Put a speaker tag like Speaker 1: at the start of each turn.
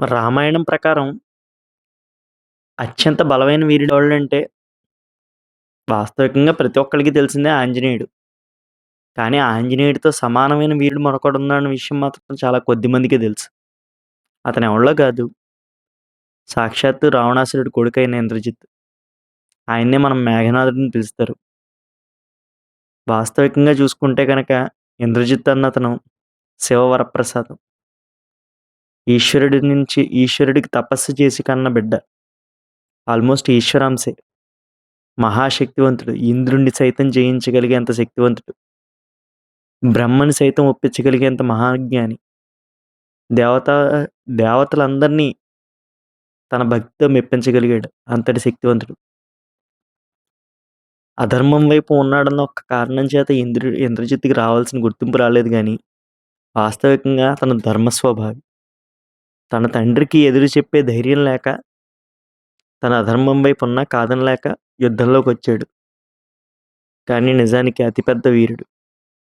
Speaker 1: రామాయణం ప్రకారం అత్యంత బలమైన వీరుడెవడంటే వాస్తవికంగా ప్రతి ఒక్కళ్ళకి తెలిసిందే ఆంజనేయుడు. కానీ ఆంజనేయుడితో సమానమైన వీరుడు మరొకడున్నాడన్న విషయం మాత్రం చాలా కొద్ది మందికే తెలుసు. అతనెవళ్ళో కాదు, సాక్షాత్తు రావణాసురుడి కొడుకైన ఇంద్రజిత్. ఆయన్నే మనం మేఘనాథుడని పిలుస్తారు. వాస్తవికంగా చూసుకుంటే గనక ఇంద్రజిత్ అన్నతను శివవరప్రసాదం. ఈశ్వరుడికి తపస్సు చేసి కన్న బిడ్డ. ఆల్మోస్ట్ ఈశ్వరాంశే. మహాశక్తివంతుడు. ఇంద్రుడిని సైతం జయించగలిగేంత శక్తివంతుడు. బ్రహ్మని సైతం ఒప్పించగలిగేంత మహాజ్ఞాని. దేవతా దేవతలందరినీ తన భక్తితో మెప్పించగలిగాడు. అంతటి శక్తివంతుడు. అధర్మం వైపు ఉన్నాడన్న ఒక్క కారణం చేత ఇంద్రజిత్తుకి రావాల్సిన గుర్తింపు రాలేదు గానీ, వాస్తవికంగా అతను ధర్మస్వభావి. తన తండ్రికి ఎదురు చెప్పే ధైర్యం లేక, తన అధర్మం వైపు ఉన్నా కాదనలేక యుద్ధంలోకొచ్చాడు. కానీ నిజానికి అతిపెద్ద వీరుడు.